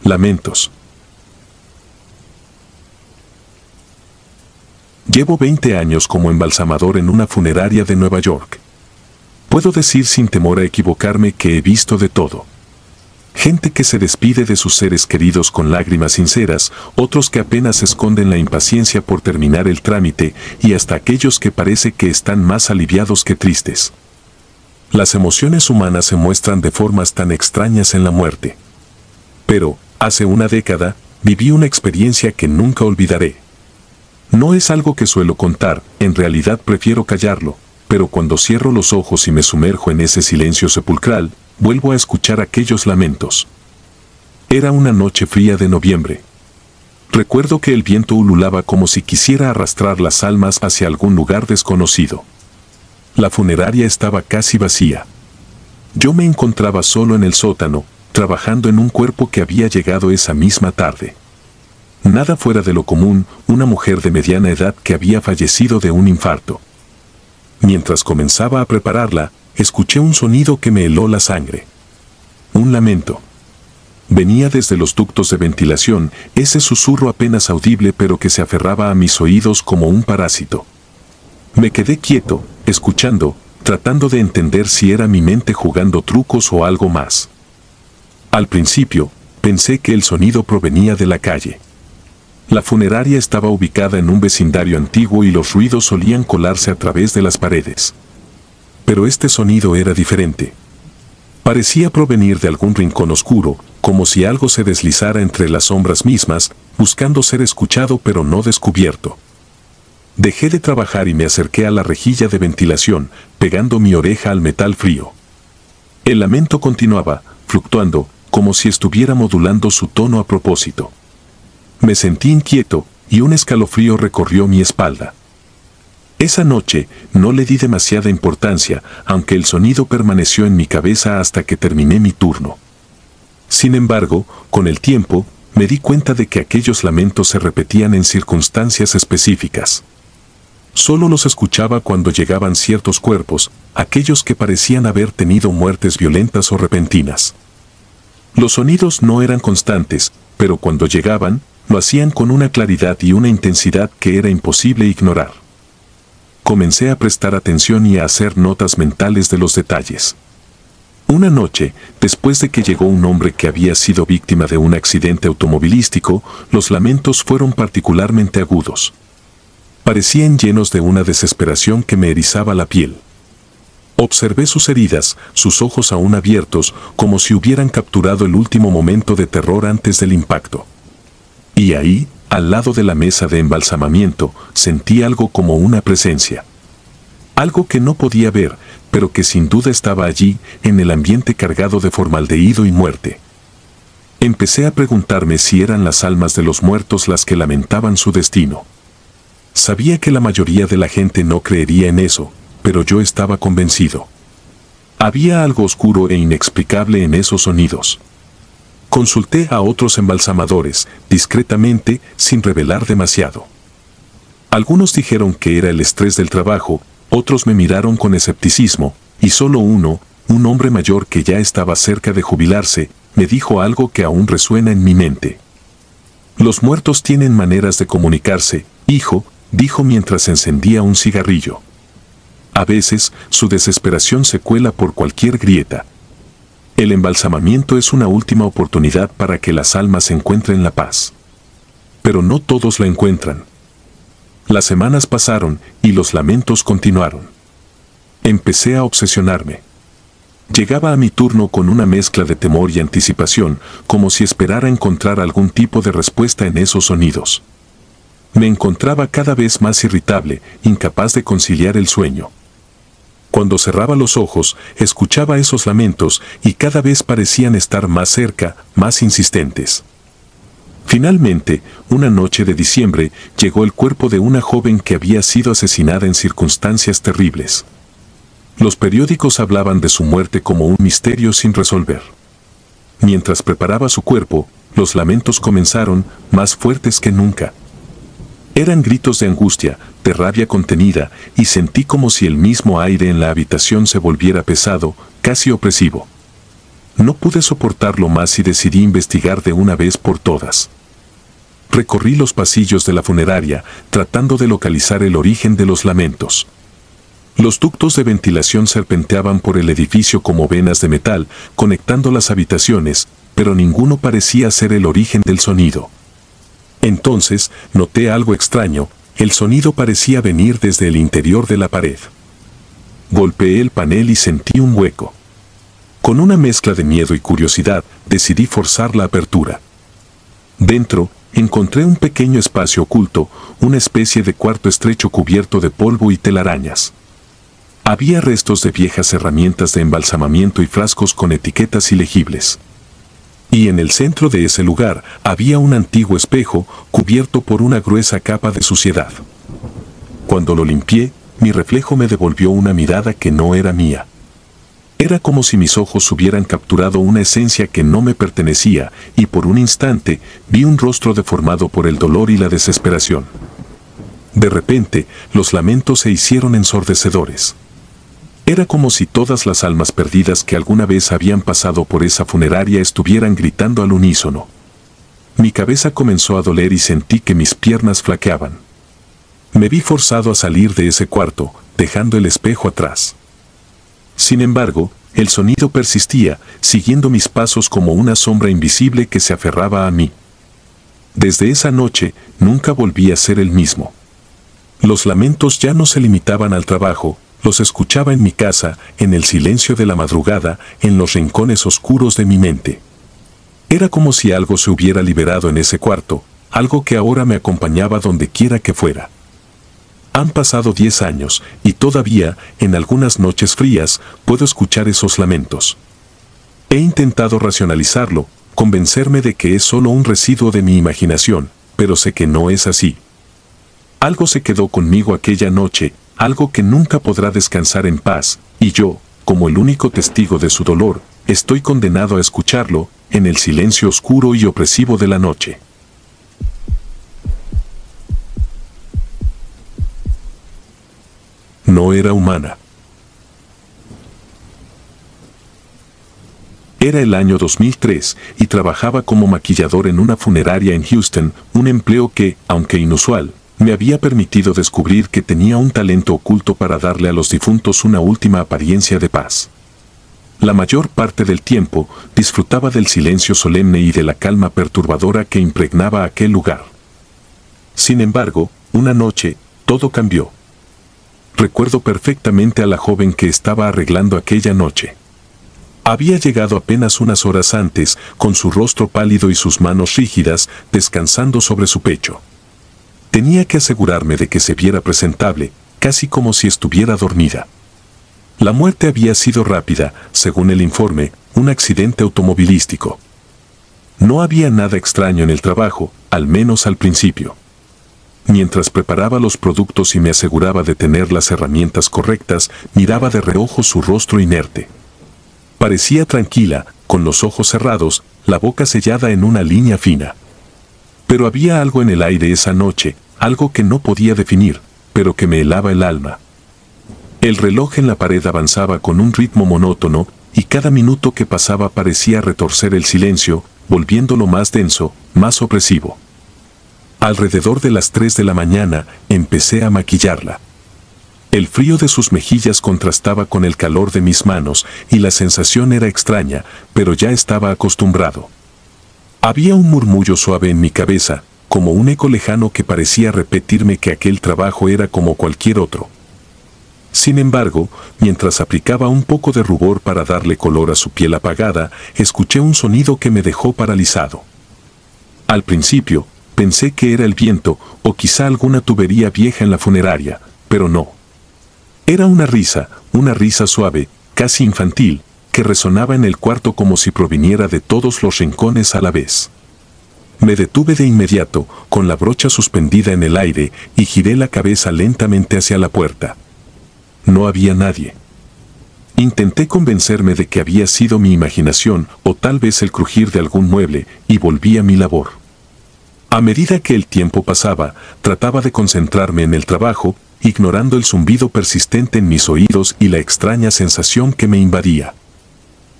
Lamentos. Llevo 20 años como embalsamador en una funeraria de Nueva York. Puedo decir sin temor a equivocarme que he visto de todo. Gente que se despide de sus seres queridos con lágrimas sinceras, otros que apenas esconden la impaciencia por terminar el trámite y hasta aquellos que parece que están más aliviados que tristes. Las emociones humanas se muestran de formas tan extrañas en la muerte. Pero, hace una década, viví una experiencia que nunca olvidaré. No es algo que suelo contar, en realidad prefiero callarlo, pero cuando cierro los ojos y me sumerjo en ese silencio sepulcral, vuelvo a escuchar aquellos lamentos. Era una noche fría de noviembre. Recuerdo que el viento ululaba como si quisiera arrastrar las almas hacia algún lugar desconocido. La funeraria estaba casi vacía. Yo me encontraba solo en el sótano, trabajando en un cuerpo que había llegado esa misma tarde. Nada fuera de lo común, una mujer de mediana edad que había fallecido de un infarto. Mientras comenzaba a prepararla, escuché un sonido que me heló la sangre. Un lamento. Venía desde los ductos de ventilación, ese susurro apenas audible pero que se aferraba a mis oídos como un parásito. Me quedé quieto, escuchando, tratando de entender si era mi mente jugando trucos o algo más. Al principio, pensé que el sonido provenía de la calle. La funeraria estaba ubicada en un vecindario antiguo y los ruidos solían colarse a través de las paredes. Pero este sonido era diferente. Parecía provenir de algún rincón oscuro, como si algo se deslizara entre las sombras mismas, buscando ser escuchado pero no descubierto. Dejé de trabajar y me acerqué a la rejilla de ventilación, pegando mi oreja al metal frío. El lamento continuaba, fluctuando, como si estuviera modulando su tono a propósito. Me sentí inquieto, y un escalofrío recorrió mi espalda. Esa noche, no le di demasiada importancia, aunque el sonido permaneció en mi cabeza hasta que terminé mi turno. Sin embargo, con el tiempo, me di cuenta de que aquellos lamentos se repetían en circunstancias específicas. Solo los escuchaba cuando llegaban ciertos cuerpos, aquellos que parecían haber tenido muertes violentas o repentinas. Los sonidos no eran constantes, pero cuando llegaban, lo hacían con una claridad y una intensidad que era imposible ignorar. Comencé a prestar atención y a hacer notas mentales de los detalles. Una noche, después de que llegó un hombre que había sido víctima de un accidente automovilístico, los lamentos fueron particularmente agudos. Parecían llenos de una desesperación que me erizaba la piel. Observé sus heridas, sus ojos aún abiertos, como si hubieran capturado el último momento de terror antes del impacto. Y ahí, al lado de la mesa de embalsamamiento, sentí algo como una presencia. Algo que no podía ver, pero que sin duda estaba allí, en el ambiente cargado de formaldehído y muerte. Empecé a preguntarme si eran las almas de los muertos las que lamentaban su destino. Sabía que la mayoría de la gente no creería en eso, pero yo estaba convencido. Había algo oscuro e inexplicable en esos sonidos. Consulté a otros embalsamadores, discretamente, sin revelar demasiado. Algunos dijeron que era el estrés del trabajo, otros me miraron con escepticismo, y solo uno, un hombre mayor que ya estaba cerca de jubilarse, me dijo algo que aún resuena en mi mente. Los muertos tienen maneras de comunicarse, hijo, dijo mientras encendía un cigarrillo. A veces, su desesperación se cuela por cualquier grieta. El embalsamamiento es una última oportunidad para que las almas encuentren la paz. Pero no todos la encuentran. Las semanas pasaron y los lamentos continuaron. Empecé a obsesionarme. Llegaba a mi turno con una mezcla de temor y anticipación, como si esperara encontrar algún tipo de respuesta en esos sonidos. Me encontraba cada vez más irritable, incapaz de conciliar el sueño. Cuando cerraba los ojos, escuchaba esos lamentos y cada vez parecían estar más cerca, más insistentes. Finalmente, una noche de diciembre, llegó el cuerpo de una joven que había sido asesinada en circunstancias terribles. Los periódicos hablaban de su muerte como un misterio sin resolver. Mientras preparaba su cuerpo, los lamentos comenzaron, más fuertes que nunca. Eran gritos de angustia, de rabia contenida, y sentí como si el mismo aire en la habitación se volviera pesado, casi opresivo. No pude soportarlo más y decidí investigar de una vez por todas. Recorrí los pasillos de la funeraria, tratando de localizar el origen de los lamentos. Los ductos de ventilación serpenteaban por el edificio como venas de metal, conectando las habitaciones, pero ninguno parecía ser el origen del sonido. Entonces, noté algo extraño, el sonido parecía venir desde el interior de la pared. Golpeé el panel y sentí un hueco. Con una mezcla de miedo y curiosidad, decidí forzar la apertura. Dentro, encontré un pequeño espacio oculto, una especie de cuarto estrecho cubierto de polvo y telarañas. Había restos de viejas herramientas de embalsamamiento y frascos con etiquetas ilegibles. Y en el centro de ese lugar había un antiguo espejo cubierto por una gruesa capa de suciedad. Cuando lo limpié, mi reflejo me devolvió una mirada que no era mía. Era como si mis ojos hubieran capturado una esencia que no me pertenecía, y por un instante vi un rostro deformado por el dolor y la desesperación. De repente, los lamentos se hicieron ensordecedores. Era como si todas las almas perdidas que alguna vez habían pasado por esa funeraria estuvieran gritando al unísono. Mi cabeza comenzó a doler y sentí que mis piernas flaqueaban. Me vi forzado a salir de ese cuarto, dejando el espejo atrás. Sin embargo, el sonido persistía, siguiendo mis pasos como una sombra invisible que se aferraba a mí. Desde esa noche, nunca volví a ser el mismo. Los lamentos ya no se limitaban al trabajo, los escuchaba en mi casa, en el silencio de la madrugada, en los rincones oscuros de mi mente. Era como si algo se hubiera liberado en ese cuarto, algo que ahora me acompañaba donde quiera que fuera. Han pasado 10 años, y todavía, en algunas noches frías, puedo escuchar esos lamentos. He intentado racionalizarlo, convencerme de que es solo un residuo de mi imaginación, pero sé que no es así. Algo se quedó conmigo aquella noche, algo que nunca podrá descansar en paz, y yo, como el único testigo de su dolor, estoy condenado a escucharlo, en el silencio oscuro y opresivo de la noche. No era humana. Era el año 2003 y trabajaba como maquillador en una funeraria en Houston, un empleo que, aunque inusual, me había permitido descubrir que tenía un talento oculto para darle a los difuntos una última apariencia de paz. La mayor parte del tiempo disfrutaba del silencio solemne y de la calma perturbadora que impregnaba aquel lugar. Sin embargo, una noche, todo cambió. Recuerdo perfectamente a la joven que estaba arreglando aquella noche. Había llegado apenas unas horas antes, con su rostro pálido y sus manos rígidas, descansando sobre su pecho. Tenía que asegurarme de que se viera presentable, casi como si estuviera dormida. La muerte había sido rápida, según el informe, un accidente automovilístico. No había nada extraño en el trabajo, al menos al principio. Mientras preparaba los productos y me aseguraba de tener las herramientas correctas, miraba de reojo su rostro inerte. Parecía tranquila, con los ojos cerrados, la boca sellada en una línea fina. Pero había algo en el aire esa noche, algo que no podía definir, pero que me helaba el alma. El reloj en la pared avanzaba con un ritmo monótono, y cada minuto que pasaba parecía retorcer el silencio, volviéndolo más denso, más opresivo. Alrededor de las 3 de la mañana, empecé a maquillarla. El frío de sus mejillas contrastaba con el calor de mis manos, y la sensación era extraña, pero ya estaba acostumbrado. Había un murmullo suave en mi cabeza, como un eco lejano que parecía repetirme que aquel trabajo era como cualquier otro. Sin embargo, mientras aplicaba un poco de rubor para darle color a su piel apagada, escuché un sonido que me dejó paralizado. Al principio, pensé que era el viento, o quizá alguna tubería vieja en la funeraria, pero no. Era una risa suave, casi infantil, que resonaba en el cuarto como si proviniera de todos los rincones a la vez. Me detuve de inmediato, con la brocha suspendida en el aire, y giré la cabeza lentamente hacia la puerta. No había nadie. Intenté convencerme de que había sido mi imaginación, o tal vez el crujir de algún mueble, y volví a mi labor. A medida que el tiempo pasaba, trataba de concentrarme en el trabajo, ignorando el zumbido persistente en mis oídos y la extraña sensación que me invadía.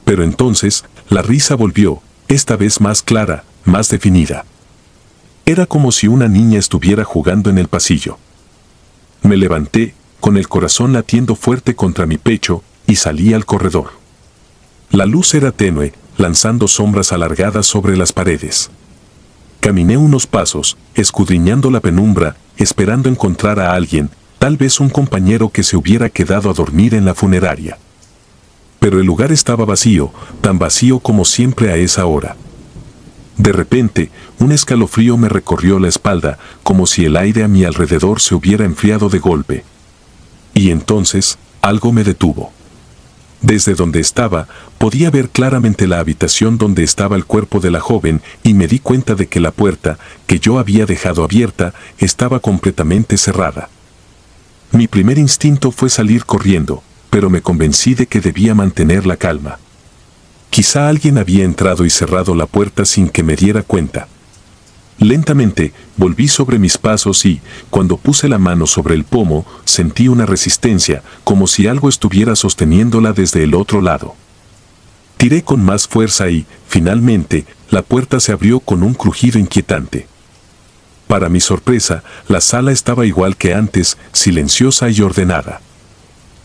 Pero entonces, la risa volvió, esta vez más clara, más definida. Era como si una niña estuviera jugando en el pasillo. Me levanté, con el corazón latiendo fuerte contra mi pecho, y salí al corredor. La luz era tenue, lanzando sombras alargadas sobre las paredes. Caminé unos pasos, escudriñando la penumbra, esperando encontrar a alguien, tal vez un compañero que se hubiera quedado a dormir en la funeraria. Pero el lugar estaba vacío, tan vacío como siempre a esa hora. De repente, un escalofrío me recorrió la espalda, como si el aire a mi alrededor se hubiera enfriado de golpe. Y entonces, algo me detuvo. Desde donde estaba, podía ver claramente la habitación donde estaba el cuerpo de la joven y me di cuenta de que la puerta, que yo había dejado abierta, estaba completamente cerrada. Mi primer instinto fue salir corriendo, pero me convencí de que debía mantener la calma. Quizá alguien había entrado y cerrado la puerta sin que me diera cuenta. Lentamente, volví sobre mis pasos y, cuando puse la mano sobre el pomo, sentí una resistencia, como si algo estuviera sosteniéndola desde el otro lado. Tiré con más fuerza y, finalmente, la puerta se abrió con un crujido inquietante. Para mi sorpresa, la sala estaba igual que antes, silenciosa y ordenada.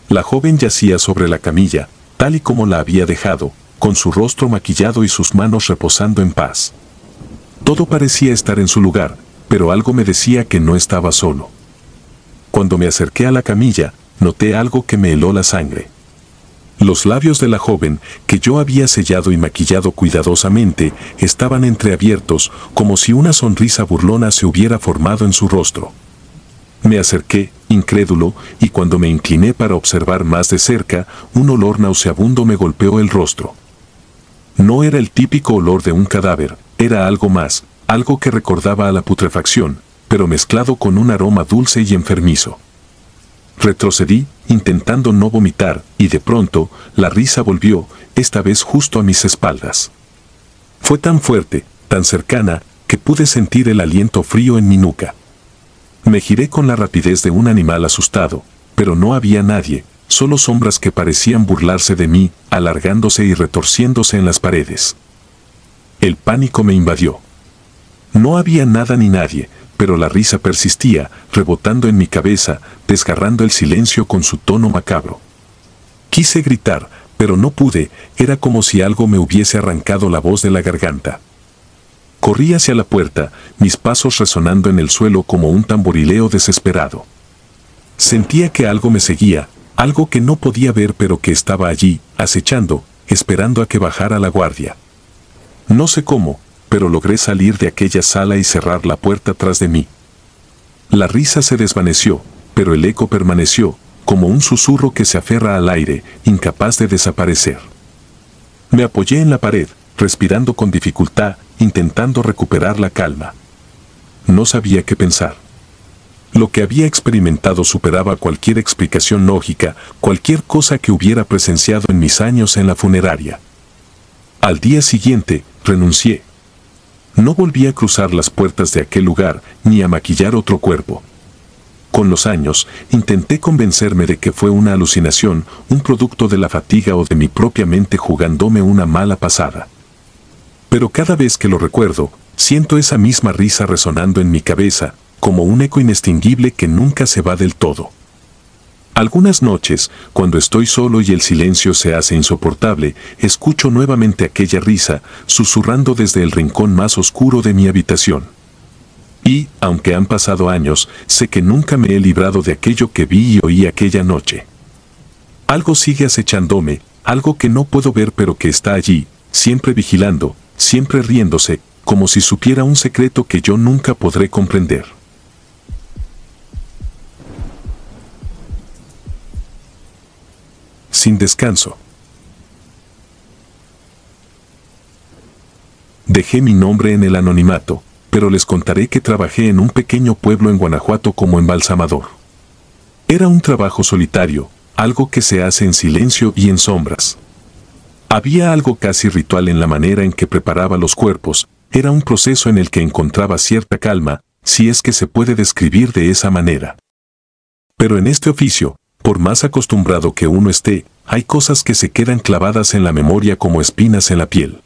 La joven yacía sobre la camilla, tal y como la había dejado, con su rostro maquillado y sus manos reposando en paz. Todo parecía estar en su lugar, pero algo me decía que no estaba solo. Cuando me acerqué a la camilla, noté algo que me heló la sangre. Los labios de la joven, que yo había sellado y maquillado cuidadosamente, estaban entreabiertos, como si una sonrisa burlona se hubiera formado en su rostro. Me acerqué, incrédulo, y cuando me incliné para observar más de cerca, un olor nauseabundo me golpeó el rostro. No era el típico olor de un cadáver, era algo más, algo que recordaba a la putrefacción, pero mezclado con un aroma dulce y enfermizo. Retrocedí, intentando no vomitar, y de pronto, la risa volvió, esta vez justo a mis espaldas. Fue tan fuerte, tan cercana, que pude sentir el aliento frío en mi nuca. Me giré con la rapidez de un animal asustado, pero no había nadie, solo sombras que parecían burlarse de mí, alargándose y retorciéndose en las paredes. El pánico me invadió. No había nada ni nadie, pero la risa persistía, rebotando en mi cabeza, desgarrando el silencio con su tono macabro. Quise gritar, pero no pude, era como si algo me hubiese arrancado la voz de la garganta. Corrí hacia la puerta, mis pasos resonando en el suelo como un tamborileo desesperado. Sentía que algo me seguía, algo que no podía ver pero que estaba allí, acechando, esperando a que bajara la guardia. No sé cómo, pero logré salir de aquella sala y cerrar la puerta tras de mí. La risa se desvaneció, pero el eco permaneció, como un susurro que se aferra al aire, incapaz de desaparecer. Me apoyé en la pared, respirando con dificultad, intentando recuperar la calma. No sabía qué pensar. Lo que había experimentado superaba cualquier explicación lógica, cualquier cosa que hubiera presenciado en mis años en la funeraria. Al día siguiente, renuncié. No volví a cruzar las puertas de aquel lugar, ni a maquillar otro cuerpo. Con los años, intenté convencerme de que fue una alucinación, un producto de la fatiga o de mi propia mente jugándome una mala pasada. Pero cada vez que lo recuerdo, siento esa misma risa resonando en mi cabeza, como un eco inextinguible que nunca se va del todo. Algunas noches, cuando estoy solo y el silencio se hace insoportable, escucho nuevamente aquella risa, susurrando desde el rincón más oscuro de mi habitación. Y, aunque han pasado años, sé que nunca me he librado de aquello que vi y oí aquella noche. Algo sigue acechándome, algo que no puedo ver pero que está allí, siempre vigilando, siempre riéndose, como si supiera un secreto que yo nunca podré comprender. Sin descanso. Dejé mi nombre en el anonimato, pero les contaré que trabajé en un pequeño pueblo en Guanajuato como embalsamador. Era un trabajo solitario, algo que se hace en silencio y en sombras. Había algo casi ritual en la manera en que preparaba los cuerpos, era un proceso en el que encontraba cierta calma, si es que se puede describir de esa manera. Pero en este oficio, Por más acostumbrado que uno esté, hay cosas que se quedan clavadas en la memoria como espinas en la piel.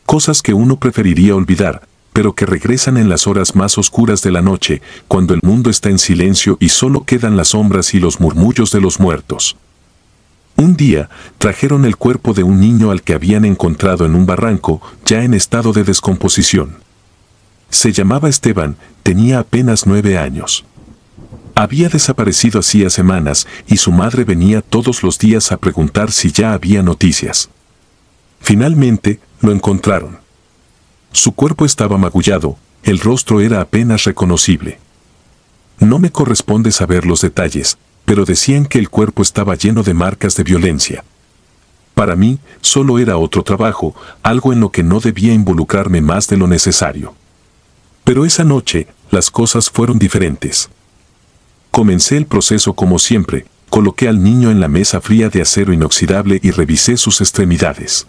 Cosas que uno preferiría olvidar, pero que regresan en las horas más oscuras de la noche, cuando el mundo está en silencio y solo quedan las sombras y los murmullos de los muertos. Un día, trajeron el cuerpo de un niño al que habían encontrado en un barranco, ya en estado de descomposición. Se llamaba Esteban, tenía apenas 9 años. Había desaparecido hacía semanas y su madre venía todos los días a preguntar si ya había noticias. Finalmente, lo encontraron. Su cuerpo estaba magullado, el rostro era apenas reconocible. No me corresponde saber los detalles, pero decían que el cuerpo estaba lleno de marcas de violencia. Para mí, solo era otro trabajo, algo en lo que no debía involucrarme más de lo necesario. Pero esa noche, las cosas fueron diferentes. Comencé el proceso como siempre, coloqué al niño en la mesa fría de acero inoxidable y revisé sus extremidades.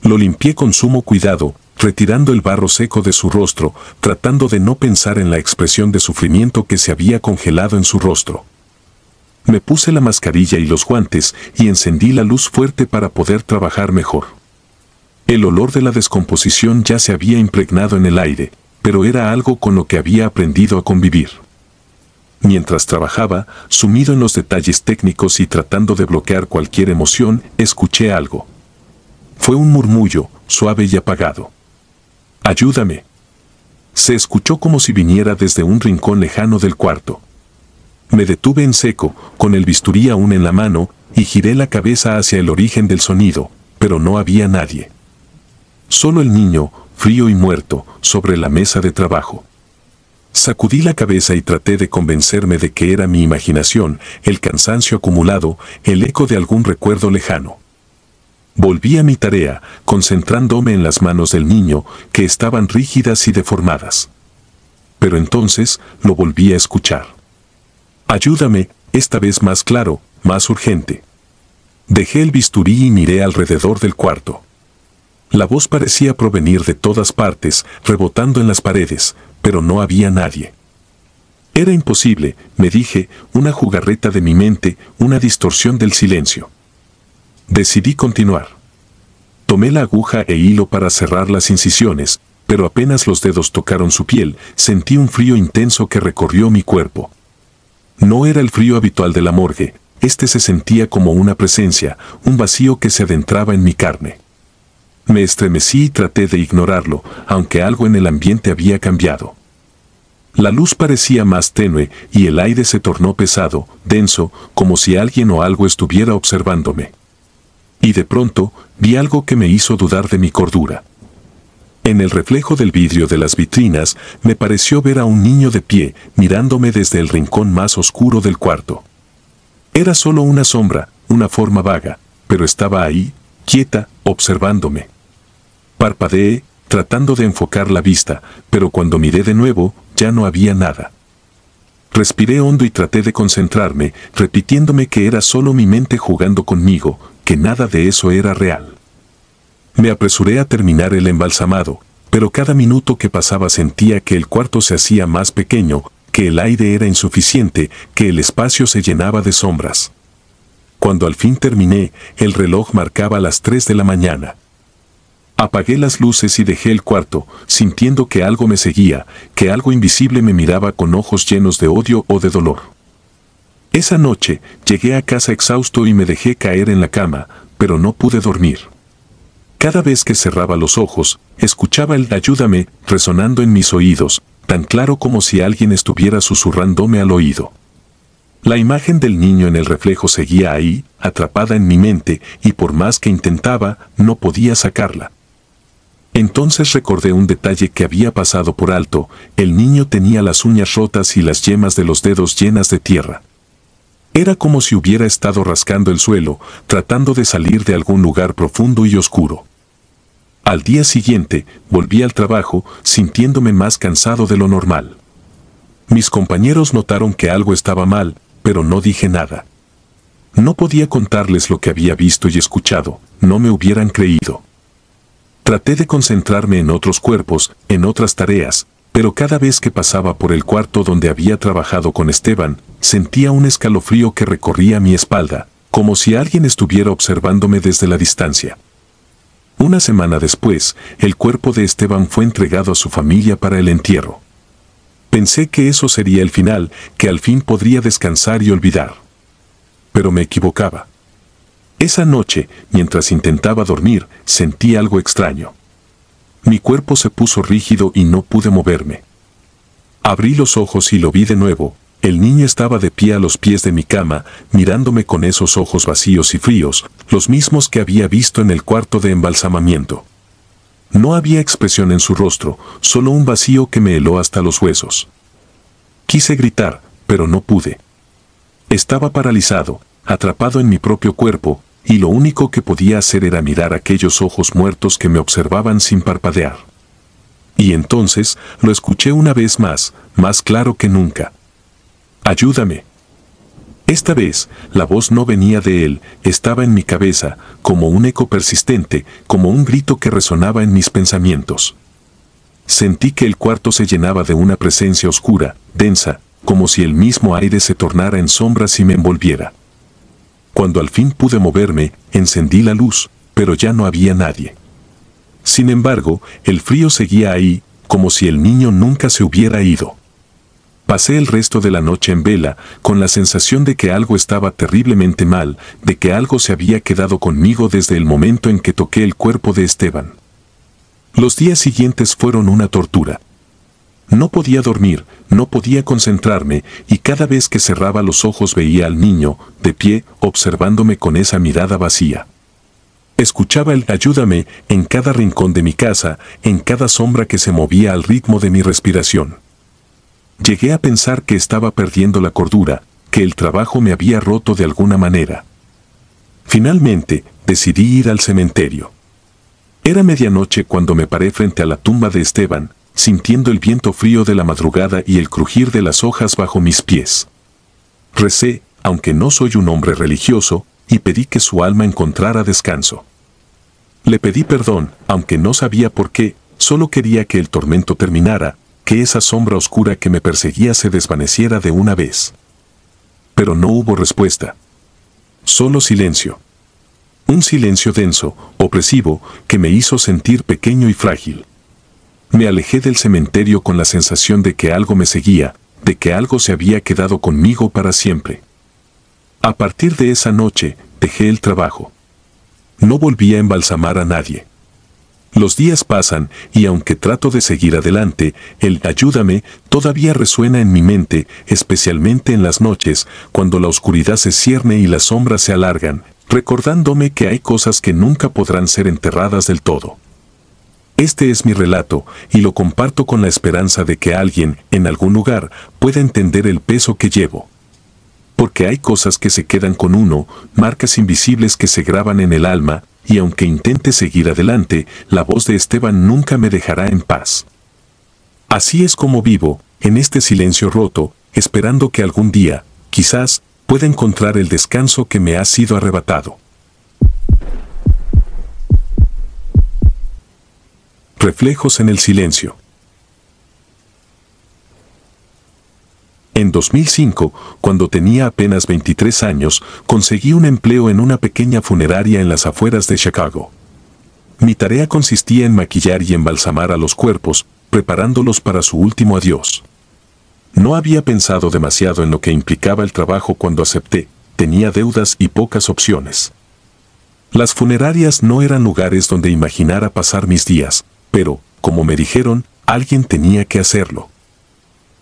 Lo limpié con sumo cuidado, retirando el barro seco de su rostro, tratando de no pensar en la expresión de sufrimiento que se había congelado en su rostro. Me puse la mascarilla y los guantes y encendí la luz fuerte para poder trabajar mejor. El olor de la descomposición ya se había impregnado en el aire, pero era algo con lo que había aprendido a convivir. Mientras trabajaba, sumido en los detalles técnicos y tratando de bloquear cualquier emoción, escuché algo. Fue un murmullo, suave y apagado. «Ayúdame». Se escuchó como si viniera desde un rincón lejano del cuarto. Me detuve en seco, con el bisturí aún en la mano, y giré la cabeza hacia el origen del sonido, pero no había nadie. Solo el niño, frío y muerto, sobre la mesa de trabajo. Sacudí la cabeza y traté de convencerme de que era mi imaginación, el cansancio acumulado, el eco de algún recuerdo lejano. Volví a mi tarea, concentrándome en las manos del niño, que estaban rígidas y deformadas. Pero entonces, lo volví a escuchar. «Ayúdame», esta vez más claro, más urgente. Dejé el bisturí y miré alrededor del cuarto. La voz parecía provenir de todas partes, rebotando en las paredes, pero no había nadie. Era imposible, me dije, una jugarreta de mi mente, una distorsión del silencio. Decidí continuar. Tomé la aguja e hilo para cerrar las incisiones, pero apenas los dedos tocaron su piel, sentí un frío intenso que recorrió mi cuerpo. No era el frío habitual de la morgue, este se sentía como una presencia, un vacío que se adentraba en mi carne. Me estremecí y traté de ignorarlo, aunque algo en el ambiente había cambiado. La luz parecía más tenue y el aire se tornó pesado, denso, como si alguien o algo estuviera observándome. Y de pronto, vi algo que me hizo dudar de mi cordura. En el reflejo del vidrio de las vitrinas, me pareció ver a un niño de pie, mirándome desde el rincón más oscuro del cuarto. Era solo una sombra, una forma vaga, pero estaba ahí, quieta, observándome. Parpadeé, tratando de enfocar la vista, pero cuando miré de nuevo, ya no había nada. Respiré hondo y traté de concentrarme, repitiéndome que era solo mi mente jugando conmigo, que nada de eso era real. Me apresuré a terminar el embalsamado, pero cada minuto que pasaba sentía que el cuarto se hacía más pequeño, que el aire era insuficiente, que el espacio se llenaba de sombras. Cuando al fin terminé, el reloj marcaba las 3 de la mañana. Apagué las luces y dejé el cuarto, sintiendo que algo me seguía, que algo invisible me miraba con ojos llenos de odio o de dolor. Esa noche, llegué a casa exhausto y me dejé caer en la cama, pero no pude dormir. Cada vez que cerraba los ojos, escuchaba el «ayúdame» resonando en mis oídos, tan claro como si alguien estuviera susurrándome al oído. La imagen del niño en el reflejo seguía ahí, atrapada en mi mente, y por más que intentaba, no podía sacarla. Entonces recordé un detalle que había pasado por alto: el niño tenía las uñas rotas y las yemas de los dedos llenas de tierra. Era como si hubiera estado rascando el suelo, tratando de salir de algún lugar profundo y oscuro. Al día siguiente, volví al trabajo, sintiéndome más cansado de lo normal. Mis compañeros notaron que algo estaba mal, pero no dije nada. No podía contarles lo que había visto y escuchado, no me hubieran creído. Traté de concentrarme en otros cuerpos, en otras tareas, pero cada vez que pasaba por el cuarto donde había trabajado con Esteban, sentía un escalofrío que recorría mi espalda, como si alguien estuviera observándome desde la distancia. Una semana después, el cuerpo de Esteban fue entregado a su familia para el entierro. Pensé que eso sería el final, que al fin podría descansar y olvidar. Pero me equivocaba. Esa noche, mientras intentaba dormir, sentí algo extraño. Mi cuerpo se puso rígido y no pude moverme. Abrí los ojos y lo vi de nuevo. El niño estaba de pie a los pies de mi cama, mirándome con esos ojos vacíos y fríos, los mismos que había visto en el cuarto de embalsamamiento. No había expresión en su rostro, solo un vacío que me heló hasta los huesos. Quise gritar, pero no pude. Estaba paralizado, atrapado en mi propio cuerpo, y lo único que podía hacer era mirar aquellos ojos muertos que me observaban sin parpadear. Y entonces lo escuché una vez más claro que nunca. ¡Ayúdame! Esta vez, la voz no venía de él, estaba en mi cabeza, como un eco persistente, como un grito que resonaba en mis pensamientos. Sentí que el cuarto se llenaba de una presencia oscura, densa, como si el mismo aire se tornara en sombras y me envolviera. Cuando al fin pude moverme, encendí la luz, pero ya no había nadie. Sin embargo, el frío seguía ahí, como si el niño nunca se hubiera ido. Pasé el resto de la noche en vela, con la sensación de que algo estaba terriblemente mal, de que algo se había quedado conmigo desde el momento en que toqué el cuerpo de Esteban. Los días siguientes fueron una tortura. No podía dormir, no podía concentrarme, y cada vez que cerraba los ojos veía al niño, de pie, observándome con esa mirada vacía. Escuchaba el "ayúdame" en cada rincón de mi casa, en cada sombra que se movía al ritmo de mi respiración. Llegué a pensar que estaba perdiendo la cordura, que el trabajo me había roto de alguna manera. Finalmente, decidí ir al cementerio. Era medianoche cuando me paré frente a la tumba de Esteban, sintiendo el viento frío de la madrugada y el crujir de las hojas bajo mis pies. Recé, aunque no soy un hombre religioso, y pedí que su alma encontrara descanso. Le pedí perdón, aunque no sabía por qué, solo quería que el tormento terminara, que esa sombra oscura que me perseguía se desvaneciera de una vez. Pero no hubo respuesta. Solo silencio. Un silencio denso, opresivo, que me hizo sentir pequeño y frágil. Me alejé del cementerio con la sensación de que algo me seguía, de que algo se había quedado conmigo para siempre. A partir de esa noche, dejé el trabajo. No volví a embalsamar a nadie. Los días pasan y aunque trato de seguir adelante, el "ayúdame" todavía resuena en mi mente, especialmente en las noches, cuando la oscuridad se cierne y las sombras se alargan, recordándome que hay cosas que nunca podrán ser enterradas del todo. Este es mi relato, y lo comparto con la esperanza de que alguien, en algún lugar, pueda entender el peso que llevo. Porque hay cosas que se quedan con uno, marcas invisibles que se graban en el alma, y aunque intente seguir adelante, la voz de Esteban nunca me dejará en paz. Así es como vivo, en este silencio roto, esperando que algún día, quizás, pueda encontrar el descanso que me ha sido arrebatado. Reflejos en el silencio. En 2005, cuando tenía apenas 23 años, conseguí un empleo en una pequeña funeraria en las afueras de Chicago. Mi tarea consistía en maquillar y embalsamar a los cuerpos, preparándolos para su último adiós. No había pensado demasiado en lo que implicaba el trabajo cuando acepté, tenía deudas y pocas opciones. Las funerarias no eran lugares donde imaginara pasar mis días, pero, como me dijeron, alguien tenía que hacerlo.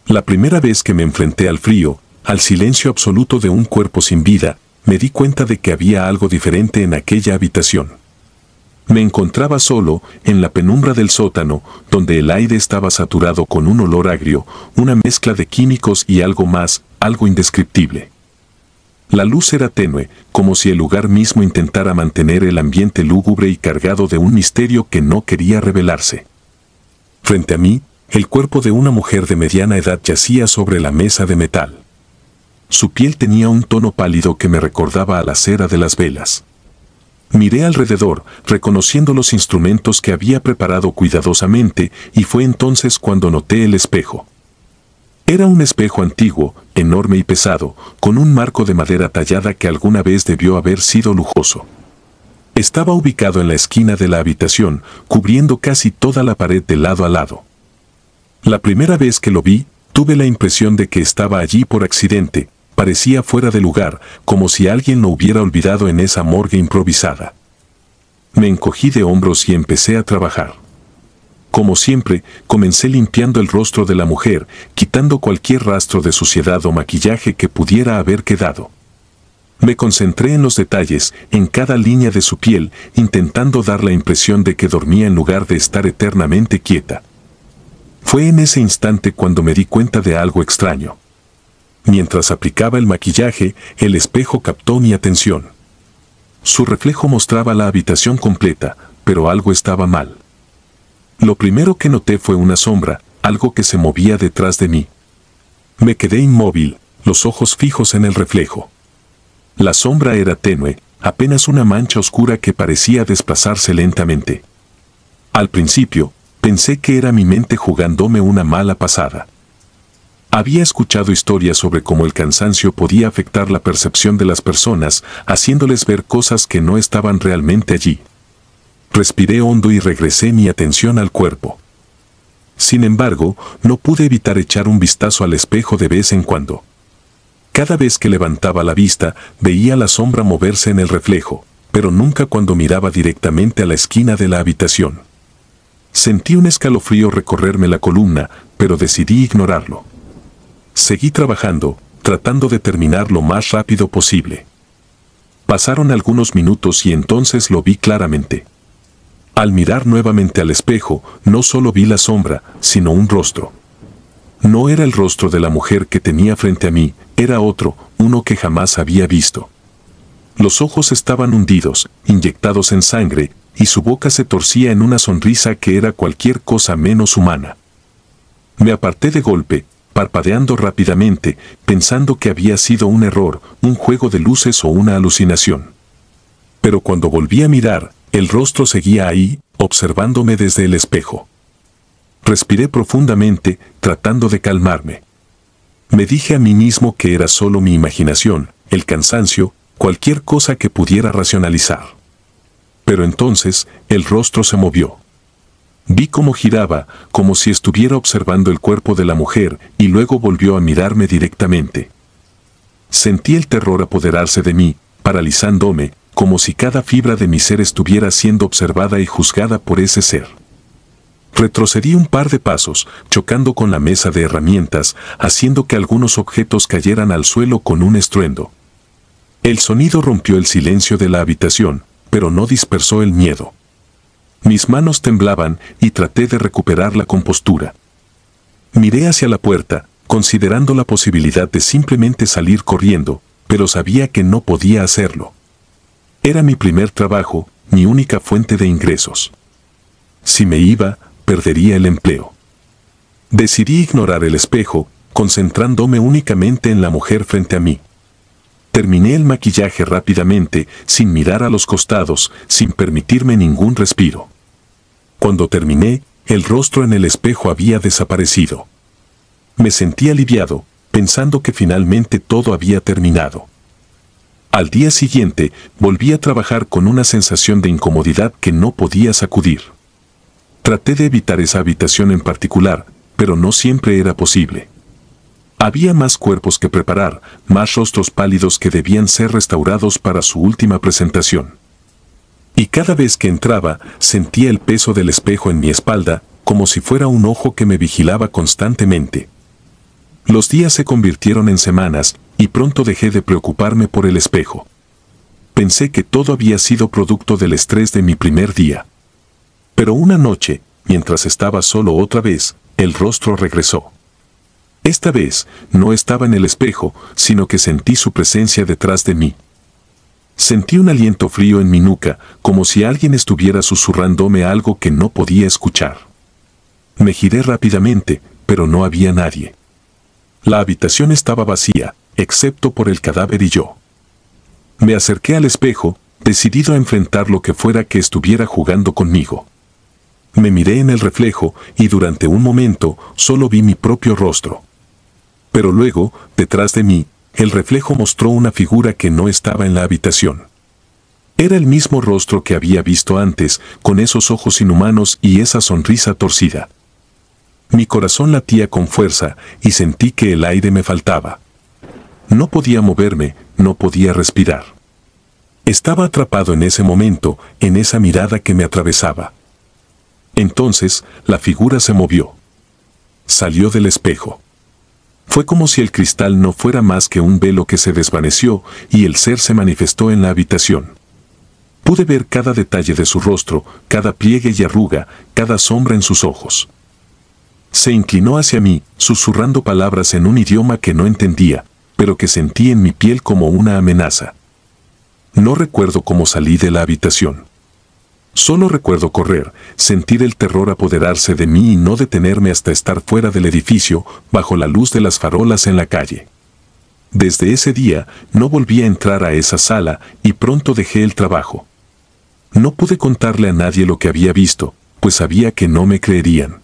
La primera vez que me enfrenté al frío, al silencio absoluto de un cuerpo sin vida, me di cuenta de que había algo diferente en aquella habitación. Me encontraba solo, en la penumbra del sótano, donde el aire estaba saturado con un olor agrio, una mezcla de químicos y algo más, algo indescriptible. La luz era tenue, como si el lugar mismo intentara mantener el ambiente lúgubre y cargado de un misterio que no quería revelarse. Frente a mí, el cuerpo de una mujer de mediana edad yacía sobre la mesa de metal. Su piel tenía un tono pálido que me recordaba a la cera de las velas. Miré alrededor, reconociendo los instrumentos que había preparado cuidadosamente, y fue entonces cuando noté el espejo. Era un espejo antiguo, enorme y pesado, con un marco de madera tallada que alguna vez debió haber sido lujoso. Estaba ubicado en la esquina de la habitación, cubriendo casi toda la pared de lado a lado. La primera vez que lo vi, tuve la impresión de que estaba allí por accidente. Parecía fuera de lugar, como si alguien lo hubiera olvidado en esa morgue improvisada. Me encogí de hombros y empecé a trabajar. Como siempre, comencé limpiando el rostro de la mujer, quitando cualquier rastro de suciedad o maquillaje que pudiera haber quedado. Me concentré en los detalles, en cada línea de su piel, intentando dar la impresión de que dormía en lugar de estar eternamente quieta. Fue en ese instante cuando me di cuenta de algo extraño. Mientras aplicaba el maquillaje, el espejo captó mi atención. Su reflejo mostraba la habitación completa, pero algo estaba mal. Lo primero que noté fue una sombra, algo que se movía detrás de mí. Me quedé inmóvil, los ojos fijos en el reflejo. La sombra era tenue, apenas una mancha oscura que parecía desplazarse lentamente. Al principio, pensé que era mi mente jugándome una mala pasada. Había escuchado historias sobre cómo el cansancio podía afectar la percepción de las personas, haciéndoles ver cosas que no estaban realmente allí. Respiré hondo y regresé mi atención al cuerpo. Sin embargo, no pude evitar echar un vistazo al espejo de vez en cuando. Cada vez que levantaba la vista, veía la sombra moverse en el reflejo, pero nunca cuando miraba directamente a la esquina de la habitación. Sentí un escalofrío recorrerme la columna, pero decidí ignorarlo. Seguí trabajando, tratando de terminar lo más rápido posible. Pasaron algunos minutos y entonces lo vi claramente. Al mirar nuevamente al espejo, no solo vi la sombra, sino un rostro. No era el rostro de la mujer que tenía frente a mí, era otro, uno que jamás había visto. Los ojos estaban hundidos, inyectados en sangre, y su boca se torcía en una sonrisa que era cualquier cosa menos humana. Me aparté de golpe, parpadeando rápidamente, pensando que había sido un error, un juego de luces o una alucinación. Pero cuando volví a mirar, el rostro seguía ahí, observándome desde el espejo. Respiré profundamente, tratando de calmarme. Me dije a mí mismo que era solo mi imaginación, el cansancio, cualquier cosa que pudiera racionalizar. Pero entonces, el rostro se movió. Vi cómo giraba, como si estuviera observando el cuerpo de la mujer, y luego volvió a mirarme directamente. Sentí el terror apoderarse de mí, paralizándome, como si cada fibra de mi ser estuviera siendo observada y juzgada por ese ser. Retrocedí un par de pasos, chocando con la mesa de herramientas, haciendo que algunos objetos cayeran al suelo con un estruendo. El sonido rompió el silencio de la habitación, pero no dispersó el miedo. Mis manos temblaban y traté de recuperar la compostura. Miré hacia la puerta, considerando la posibilidad de simplemente salir corriendo, pero sabía que no podía hacerlo. Era mi primer trabajo, mi única fuente de ingresos. Si me iba, perdería el empleo. Decidí ignorar el espejo, concentrándome únicamente en la mujer frente a mí. Terminé el maquillaje rápidamente, sin mirar a los costados, sin permitirme ningún respiro. Cuando terminé, el rostro en el espejo había desaparecido. Me sentí aliviado, pensando que finalmente todo había terminado. Al día siguiente, volví a trabajar con una sensación de incomodidad que no podía sacudir. Traté de evitar esa habitación en particular, pero no siempre era posible. Había más cuerpos que preparar, más rostros pálidos que debían ser restaurados para su última presentación. Y cada vez que entraba, sentía el peso del espejo en mi espalda, como si fuera un ojo que me vigilaba constantemente. Los días se convirtieron en semanas, y pronto dejé de preocuparme por el espejo. Pensé que todo había sido producto del estrés de mi primer día. Pero una noche, mientras estaba solo otra vez, el rostro regresó. Esta vez, no estaba en el espejo, sino que sentí su presencia detrás de mí. Sentí un aliento frío en mi nuca, como si alguien estuviera susurrándome algo que no podía escuchar. Me giré rápidamente, pero no había nadie. La habitación estaba vacía, excepto por el cadáver y yo. Me acerqué al espejo, decidido a enfrentar lo que fuera que estuviera jugando conmigo. Me miré en el reflejo y durante un momento solo vi mi propio rostro. Pero luego, detrás de mí, el reflejo mostró una figura que no estaba en la habitación. Era el mismo rostro que había visto antes, con esos ojos inhumanos y esa sonrisa torcida. Mi corazón latía con fuerza y sentí que el aire me faltaba. No podía moverme, no podía respirar. Estaba atrapado en ese momento, en esa mirada que me atravesaba. Entonces, la figura se movió. Salió del espejo. Fue como si el cristal no fuera más que un velo que se desvaneció y el ser se manifestó en la habitación. Pude ver cada detalle de su rostro, cada pliegue y arruga, cada sombra en sus ojos. Se inclinó hacia mí, susurrando palabras en un idioma que no entendía, pero que sentí en mi piel como una amenaza. No recuerdo cómo salí de la habitación. Solo recuerdo correr, sentir el terror apoderarse de mí y no detenerme hasta estar fuera del edificio, bajo la luz de las farolas en la calle. Desde ese día, no volví a entrar a esa sala y pronto dejé el trabajo. No pude contarle a nadie lo que había visto, pues sabía que no me creerían.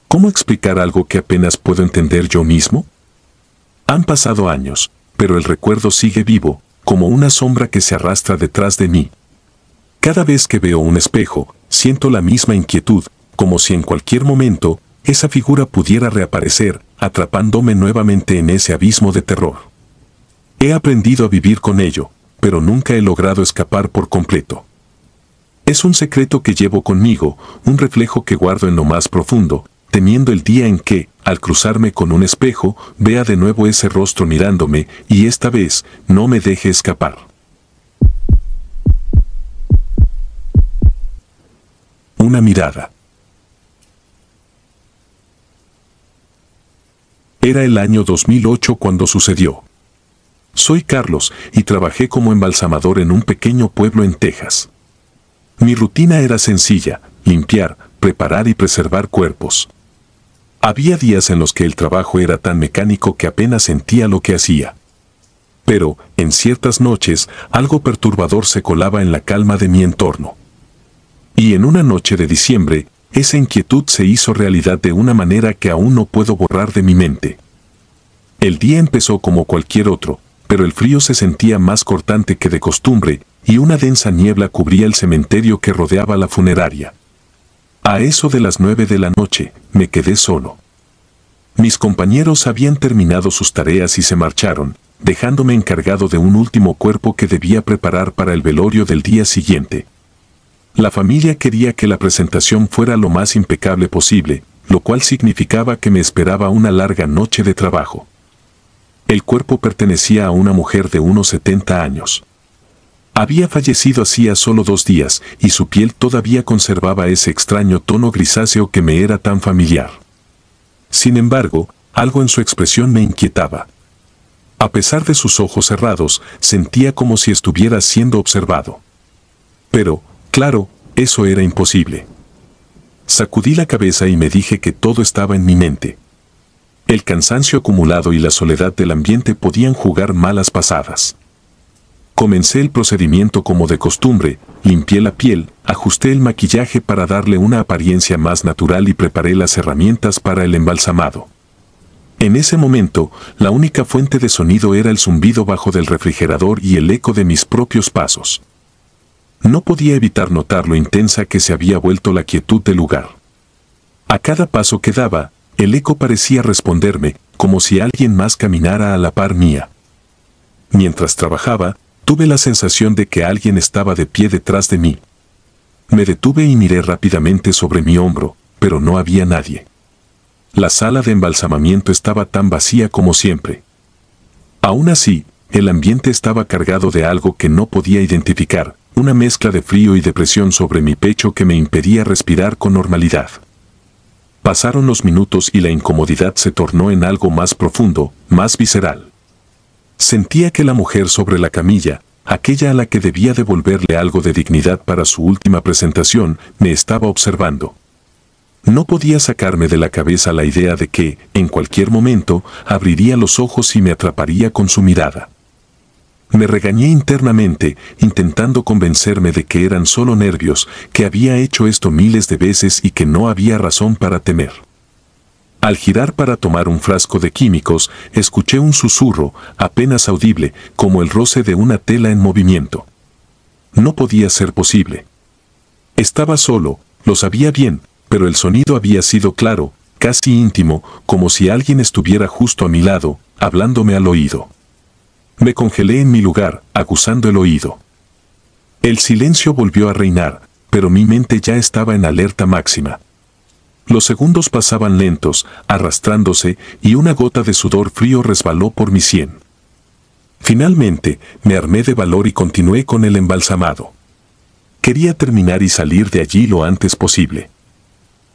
¿Cómo explicar algo que apenas puedo entender yo mismo? Han pasado años, pero el recuerdo sigue vivo, como una sombra que se arrastra detrás de mí. Cada vez que veo un espejo, siento la misma inquietud, como si en cualquier momento, esa figura pudiera reaparecer, atrapándome nuevamente en ese abismo de terror. He aprendido a vivir con ello, pero nunca he logrado escapar por completo. Es un secreto que llevo conmigo, un reflejo que guardo en lo más profundo, temiendo el día en que, al cruzarme con un espejo, vea de nuevo ese rostro mirándome y esta vez no me deje escapar. Una mirada. Era el año 2008 cuando sucedió. Soy Carlos y trabajé como embalsamador en un pequeño pueblo en Texas. Mi rutina era sencilla: limpiar, preparar y preservar cuerpos. Había días en los que el trabajo era tan mecánico que apenas sentía lo que hacía. Pero, en ciertas noches, algo perturbador se colaba en la calma de mi entorno. Y en una noche de diciembre, esa inquietud se hizo realidad de una manera que aún no puedo borrar de mi mente. El día empezó como cualquier otro, pero el frío se sentía más cortante que de costumbre, y una densa niebla cubría el cementerio que rodeaba la funeraria. A eso de las 9 de la noche, me quedé solo. Mis compañeros habían terminado sus tareas y se marcharon, dejándome encargado de un último cuerpo que debía preparar para el velorio del día siguiente. La familia quería que la presentación fuera lo más impecable posible, lo cual significaba que me esperaba una larga noche de trabajo. El cuerpo pertenecía a una mujer de unos 70 años. Había fallecido hacía solo 2 días y su piel todavía conservaba ese extraño tono grisáceo que me era tan familiar. Sin embargo, algo en su expresión me inquietaba. A pesar de sus ojos cerrados, sentía como si estuviera siendo observado. Pero, claro, eso era imposible. Sacudí la cabeza y me dije que todo estaba en mi mente. El cansancio acumulado y la soledad del ambiente podían jugar malas pasadas. Comencé el procedimiento como de costumbre, limpié la piel, ajusté el maquillaje para darle una apariencia más natural y preparé las herramientas para el embalsamado. En ese momento, la única fuente de sonido era el zumbido bajo del refrigerador y el eco de mis propios pasos. No podía evitar notar lo intensa que se había vuelto la quietud del lugar. A cada paso que daba, el eco parecía responderme, como si alguien más caminara a la par mía. Mientras trabajaba, tuve la sensación de que alguien estaba de pie detrás de mí. Me detuve y miré rápidamente sobre mi hombro, pero no había nadie. La sala de embalsamamiento estaba tan vacía como siempre. Aún así, el ambiente estaba cargado de algo que no podía identificar, una mezcla de frío y de presión sobre mi pecho que me impedía respirar con normalidad. Pasaron los minutos y la incomodidad se tornó en algo más profundo, más visceral. Sentía que la mujer sobre la camilla, aquella a la que debía devolverle algo de dignidad para su última presentación, me estaba observando. No podía sacarme de la cabeza la idea de que, en cualquier momento, abriría los ojos y me atraparía con su mirada. Me regañé internamente, intentando convencerme de que eran solo nervios, que había hecho esto miles de veces y que no había razón para temer. Al girar para tomar un frasco de químicos, escuché un susurro, apenas audible, como el roce de una tela en movimiento. No podía ser posible. Estaba solo, lo sabía bien, pero el sonido había sido claro, casi íntimo, como si alguien estuviera justo a mi lado, hablándome al oído. Me congelé en mi lugar, aguzando el oído. El silencio volvió a reinar, pero mi mente ya estaba en alerta máxima. Los segundos pasaban lentos, arrastrándose, y una gota de sudor frío resbaló por mi sien. Finalmente, me armé de valor y continué con el embalsamado. Quería terminar y salir de allí lo antes posible.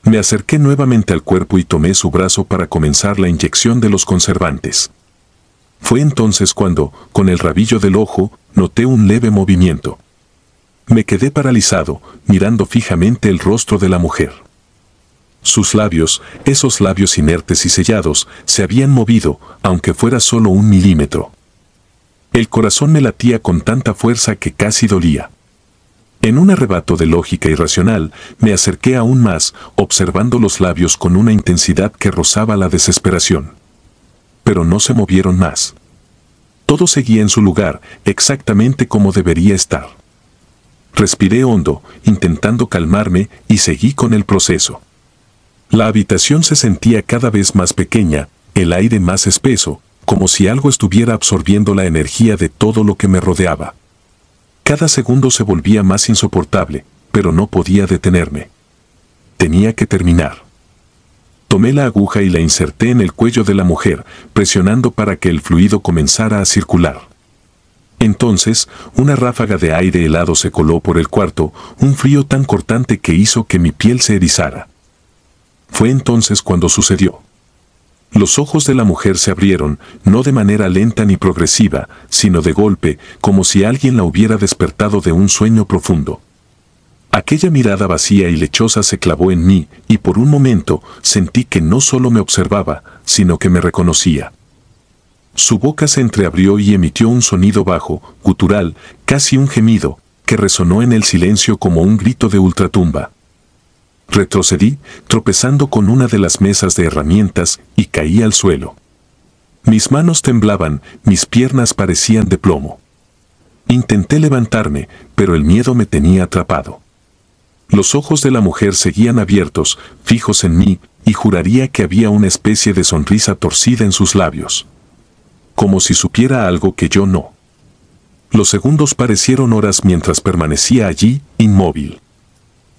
Me acerqué nuevamente al cuerpo y tomé su brazo para comenzar la inyección de los conservantes. Fue entonces cuando, con el rabillo del ojo, noté un leve movimiento. Me quedé paralizado, mirando fijamente el rostro de la mujer. Sus labios, esos labios inertes y sellados, se habían movido, aunque fuera solo 1 milímetro. El corazón me latía con tanta fuerza que casi dolía. En un arrebato de lógica irracional, me acerqué aún más, observando los labios con una intensidad que rozaba la desesperación. Pero no se movieron más. Todo seguía en su lugar, exactamente como debería estar. Respiré hondo, intentando calmarme, y seguí con el proceso. La habitación se sentía cada vez más pequeña, el aire más espeso, como si algo estuviera absorbiendo la energía de todo lo que me rodeaba. Cada segundo se volvía más insoportable, pero no podía detenerme. Tenía que terminar. Tomé la aguja y la inserté en el cuello de la mujer, presionando para que el fluido comenzara a circular. Entonces, una ráfaga de aire helado se coló por el cuarto, un frío tan cortante que hizo que mi piel se erizara. Fue entonces cuando sucedió. Los ojos de la mujer se abrieron, no de manera lenta ni progresiva, sino de golpe, como si alguien la hubiera despertado de un sueño profundo. Aquella mirada vacía y lechosa se clavó en mí, y por un momento sentí que no solo me observaba, sino que me reconocía. Su boca se entreabrió y emitió un sonido bajo, gutural, casi un gemido, que resonó en el silencio como un grito de ultratumba. Retrocedí, tropezando con una de las mesas de herramientas, y caí al suelo. Mis manos temblaban, mis piernas parecían de plomo. Intenté levantarme, pero el miedo me tenía atrapado. Los ojos de la mujer seguían abiertos, fijos en mí, y juraría que había una especie de sonrisa torcida en sus labios. Como si supiera algo que yo no. Los segundos parecieron horas mientras permanecía allí, inmóvil.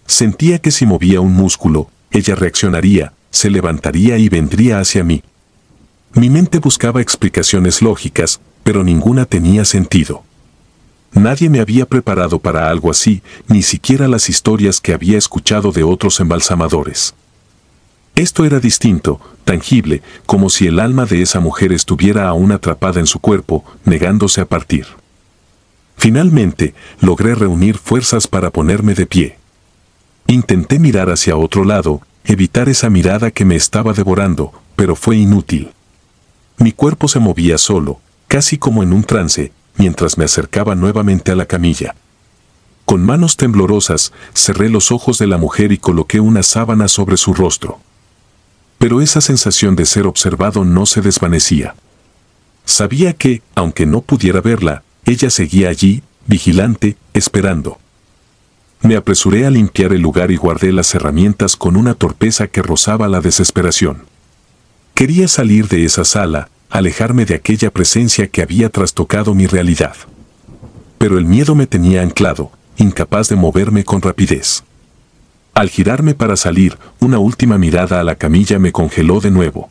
Sentía que si movía un músculo, ella reaccionaría, se levantaría y vendría hacia mí. Mi mente buscaba explicaciones lógicas, pero ninguna tenía sentido. Nadie me había preparado para algo así, ni siquiera las historias que había escuchado de otros embalsamadores. Esto era distinto, tangible, como si el alma de esa mujer estuviera aún atrapada en su cuerpo, negándose a partir. Finalmente, logré reunir fuerzas para ponerme de pie. Intenté mirar hacia otro lado, evitar esa mirada que me estaba devorando, pero fue inútil. Mi cuerpo se movía solo, casi como en un trance, mientras me acercaba nuevamente a la camilla. Con manos temblorosas, cerré los ojos de la mujer y coloqué una sábana sobre su rostro. Pero esa sensación de ser observado no se desvanecía. Sabía que, aunque no pudiera verla, ella seguía allí, vigilante, esperando. Me apresuré a limpiar el lugar y guardé las herramientas con una torpeza que rozaba la desesperación. Quería salir de esa sala, alejarme de aquella presencia que había trastocado mi realidad. Pero el miedo me tenía anclado, incapaz de moverme con rapidez. Al girarme para salir, una última mirada a la camilla me congeló de nuevo.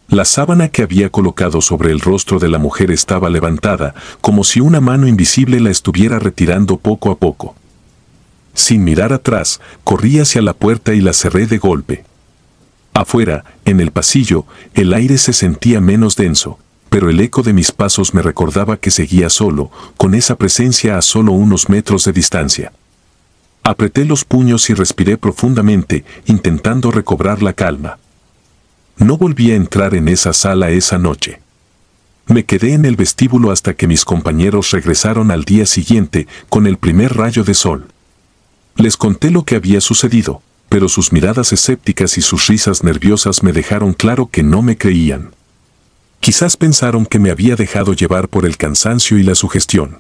La sábana que había colocado sobre el rostro de la mujer estaba levantada, como si una mano invisible la estuviera retirando poco a poco. Sin mirar atrás, corrí hacia la puerta y la cerré de golpe. Afuera, en el pasillo, el aire se sentía menos denso, pero el eco de mis pasos me recordaba que seguía solo, con esa presencia a solo unos metros de distancia. Apreté los puños y respiré profundamente, intentando recobrar la calma. No volví a entrar en esa sala esa noche. Me quedé en el vestíbulo hasta que mis compañeros regresaron al día siguiente con el primer rayo de sol. Les conté lo que había sucedido, pero sus miradas escépticas y sus risas nerviosas me dejaron claro que no me creían. Quizás pensaron que me había dejado llevar por el cansancio y la sugestión.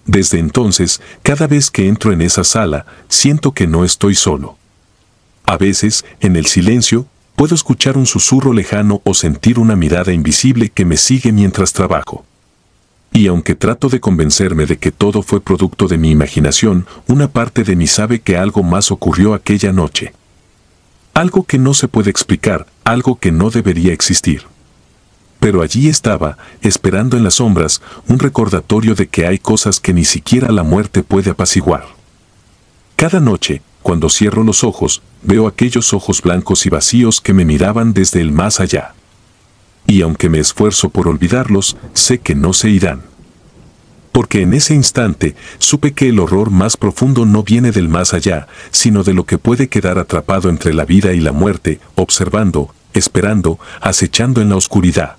Desde entonces, cada vez que entro en esa sala, siento que no estoy solo. A veces, en el silencio, puedo escuchar un susurro lejano o sentir una mirada invisible que me sigue mientras trabajo. Y aunque trato de convencerme de que todo fue producto de mi imaginación, una parte de mí sabe que algo más ocurrió aquella noche. Algo que no se puede explicar, algo que no debería existir. Pero allí estaba, esperando en las sombras, un recordatorio de que hay cosas que ni siquiera la muerte puede apaciguar. Cada noche, cuando cierro los ojos, veo aquellos ojos blancos y vacíos que me miraban desde el más allá. Y aunque me esfuerzo por olvidarlos, sé que no se irán. Porque en ese instante, supe que el horror más profundo no viene del más allá, sino de lo que puede quedar atrapado entre la vida y la muerte, observando, esperando, acechando en la oscuridad.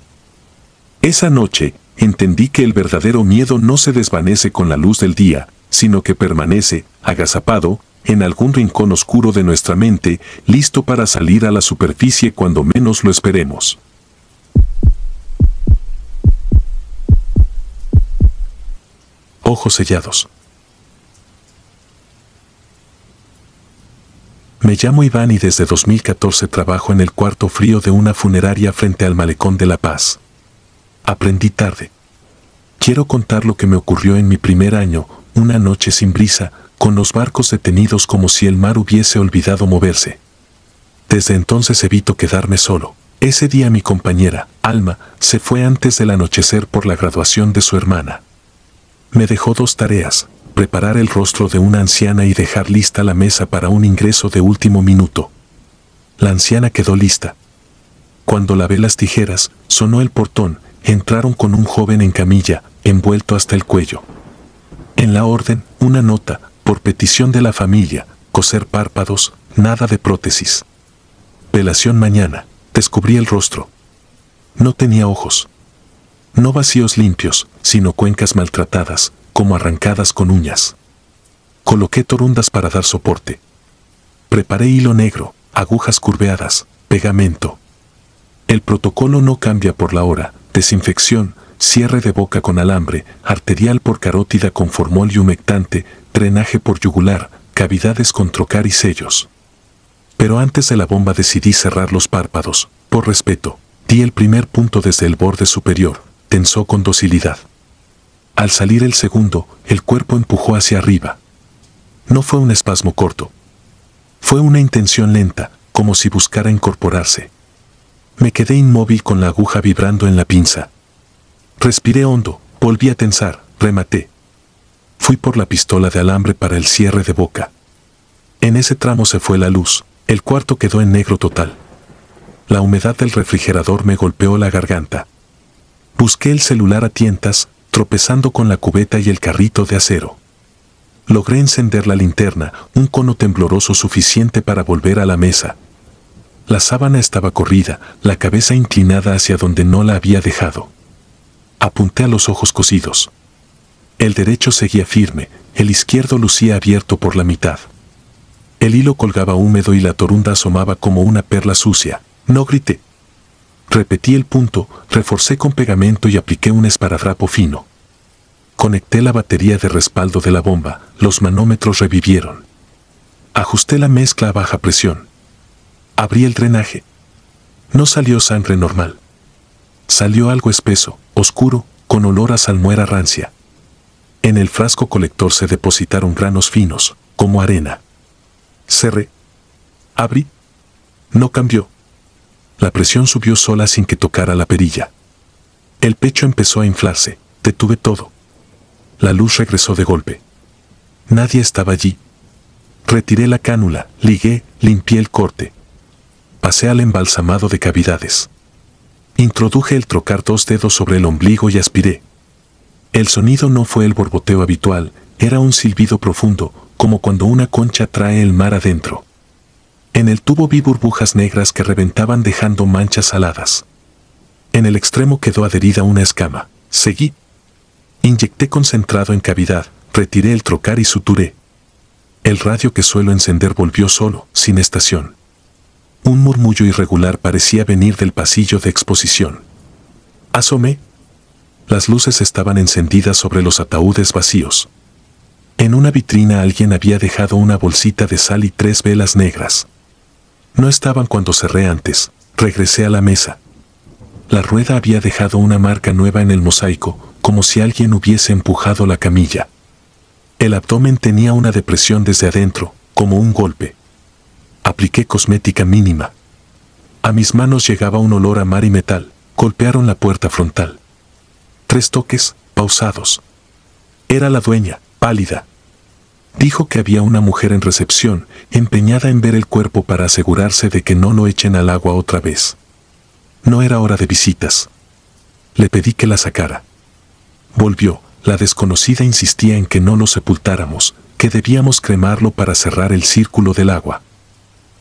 Esa noche, entendí que el verdadero miedo no se desvanece con la luz del día, sino que permanece, agazapado, en algún rincón oscuro de nuestra mente, listo para salir a la superficie cuando menos lo esperemos. Ojos sellados. Me llamo Iván y desde 2014 trabajo en el cuarto frío de una funeraria frente al Malecón de La Paz. Aprendí tarde. Quiero contar lo que me ocurrió en mi primer año, una noche sin brisa, con los barcos detenidos como si el mar hubiese olvidado moverse. Desde entonces evito quedarme solo. Ese día mi compañera, Alma, se fue antes del anochecer por la graduación de su hermana. Me dejó dos tareas: preparar el rostro de una anciana y dejar lista la mesa para un ingreso de último minuto. La anciana quedó lista. Cuando lavé las tijeras, sonó el portón. Entraron con un joven en camilla, envuelto hasta el cuello. En la orden, una nota, por petición de la familia: coser párpados, nada de prótesis. Velación mañana. Descubrí el rostro. No tenía ojos. No vacíos limpios, sino cuencas maltratadas, como arrancadas con uñas. Coloqué torundas para dar soporte. Preparé hilo negro, agujas curveadas, pegamento. El protocolo no cambia por la hora: desinfección, cierre de boca con alambre, arterial por carótida con formol y humectante, drenaje por yugular, cavidades con trocar y sellos. Pero antes de la bomba decidí cerrar los párpados, por respeto. Di el primer punto desde el borde superior, tensó con docilidad. Al salir el segundo, el cuerpo empujó hacia arriba. No fue un espasmo corto. Fue una intención lenta, como si buscara incorporarse. Me quedé inmóvil con la aguja vibrando en la pinza. Respiré hondo, volví a tensar, rematé. Fui por la pistola de alambre para el cierre de boca. En ese tramo se fue la luz, el cuarto quedó en negro total. La humedad del refrigerador me golpeó la garganta. Busqué el celular a tientas, tropezando con la cubeta y el carrito de acero. Logré encender la linterna, un cono tembloroso suficiente para volver a la mesa. La sábana estaba corrida, la cabeza inclinada hacia donde no la había dejado. Apunté a los ojos cosidos. El derecho seguía firme, el izquierdo lucía abierto por la mitad. El hilo colgaba húmedo y la torunda asomaba como una perla sucia. No grité. Repetí el punto, reforcé con pegamento y apliqué un esparadrapo fino. Conecté la batería de respaldo de la bomba, los manómetros revivieron. Ajusté la mezcla a baja presión. Abrí el drenaje. No salió sangre normal. Salió algo espeso, oscuro, con olor a salmuera rancia. En el frasco colector se depositaron granos finos, como arena. Cerré. Abrí. No cambió. La presión subió sola sin que tocara la perilla. El pecho empezó a inflarse. Detuve todo. La luz regresó de golpe. Nadie estaba allí. Retiré la cánula, ligué, limpié el corte. Pasé al embalsamado de cavidades. Introduje el trocar 2 dedos sobre el ombligo y aspiré. El sonido no fue el borboteo habitual, era un silbido profundo, como cuando una concha trae el mar adentro. En el tubo vi burbujas negras que reventaban dejando manchas saladas. En el extremo quedó adherida una escama. Seguí. Inyecté concentrado en cavidad, retiré el trocar y suturé. El radio que suelo encender volvió solo, sin estación. Un murmullo irregular parecía venir del pasillo de exposición. Asomé. Las luces estaban encendidas sobre los ataúdes vacíos. En una vitrina alguien había dejado una bolsita de sal y 3 velas negras. No estaban cuando cerré antes. Regresé a la mesa. La rueda había dejado una marca nueva en el mosaico, como si alguien hubiese empujado la camilla. El abdomen tenía una depresión desde adentro, como un golpe. Apliqué cosmética mínima. A mis manos llegaba un olor a mar y metal. Golpearon la puerta frontal. 3 toques, pausados. Era la dueña, pálida. Dijo que había una mujer en recepción, empeñada en ver el cuerpo para asegurarse de que no lo echen al agua otra vez. No era hora de visitas. Le pedí que la sacara. Volvió. La desconocida insistía en que no lo sepultáramos, que debíamos cremarlo para cerrar el círculo del agua.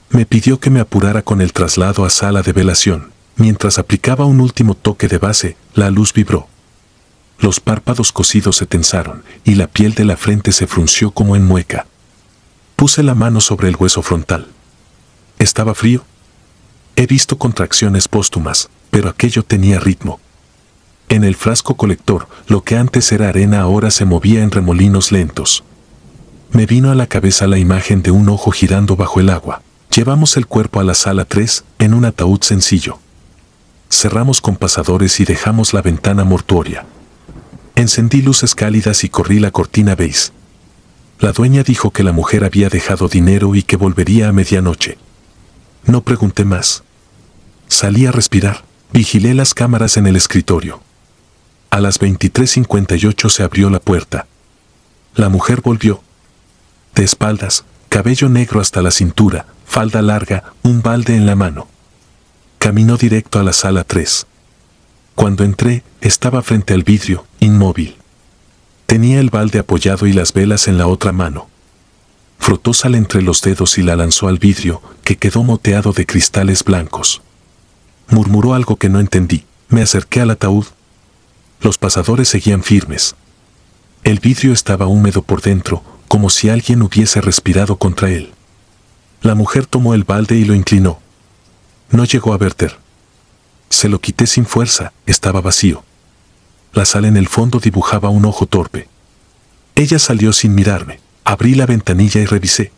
Me pidió que me apurara con el traslado a sala de velación. Mientras aplicaba un último toque de base, la luz vibró. Los párpados cosidos se tensaron y la piel de la frente se frunció como en mueca. Puse la mano sobre el hueso frontal. ¿Estaba frío? He visto contracciones póstumas, pero aquello tenía ritmo. En el frasco colector, lo que antes era arena ahora se movía en remolinos lentos. Me vino a la cabeza la imagen de un ojo girando bajo el agua. Llevamos el cuerpo a la sala 3, en un ataúd sencillo. Cerramos con pasadores y dejamos la ventana mortuoria. Encendí luces cálidas y corrí la cortina beige. La dueña dijo que la mujer había dejado dinero y que volvería a medianoche. No pregunté más. Salí a respirar. Vigilé las cámaras en el escritorio. A las 23:58 se abrió la puerta. La mujer volvió. De espaldas, cabello negro hasta la cintura, falda larga, un balde en la mano. Caminó directo a la sala 3. Cuando entré, estaba frente al vidrio, inmóvil. Tenía el balde apoyado y las velas en la otra mano. Frotó sal entre los dedos y la lanzó al vidrio, que quedó moteado de cristales blancos. Murmuró algo que no entendí. Me acerqué al ataúd. Los pasadores seguían firmes. El vidrio estaba húmedo por dentro, como si alguien hubiese respirado contra él. La mujer tomó el balde y lo inclinó. No llegó a verter. Se lo quité sin fuerza, estaba vacío. La sal en el fondo dibujaba un ojo torpe. Ella salió sin mirarme. Abrí la ventanilla y revisé.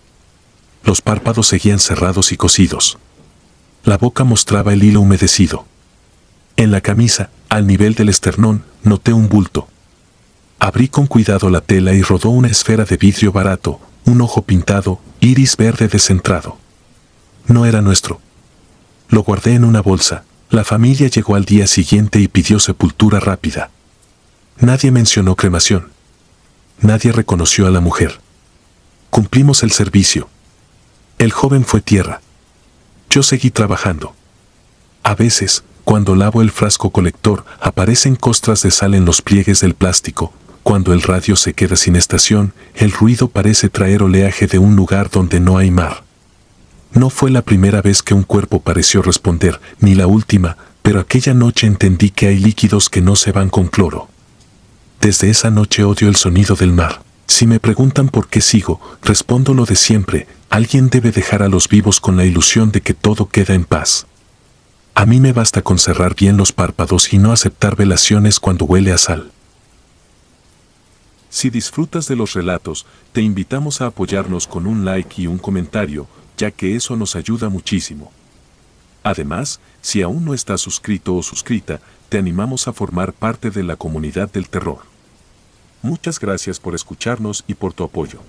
Los párpados seguían cerrados y cosidos. La boca mostraba el hilo humedecido. En la camisa, al nivel del esternón, noté un bulto. Abrí con cuidado la tela y rodó una esfera de vidrio barato, un ojo pintado, iris verde descentrado. No era nuestro. Lo guardé en una bolsa. La familia llegó al día siguiente y pidió sepultura rápida. Nadie mencionó cremación. Nadie reconoció a la mujer. Cumplimos el servicio. El joven fue tierra. Yo seguí trabajando. A veces, cuando lavo el frasco colector, aparecen costras de sal en los pliegues del plástico. Cuando el radio se queda sin estación, el ruido parece traer oleaje de un lugar donde no hay mar. No fue la primera vez que un cuerpo pareció responder, ni la última, pero aquella noche entendí que hay líquidos que no se van con cloro. Desde esa noche odio el sonido del mar. Si me preguntan por qué sigo, respondo lo de siempre: alguien debe dejar a los vivos con la ilusión de que todo queda en paz. A mí me basta con cerrar bien los párpados y no aceptar velaciones cuando huele a sal. Si disfrutas de los relatos, te invitamos a apoyarnos con un like y un comentario, ya que eso nos ayuda muchísimo. Además, si aún no estás suscrito o suscrita, te animamos a formar parte de la comunidad del terror. Muchas gracias por escucharnos y por tu apoyo.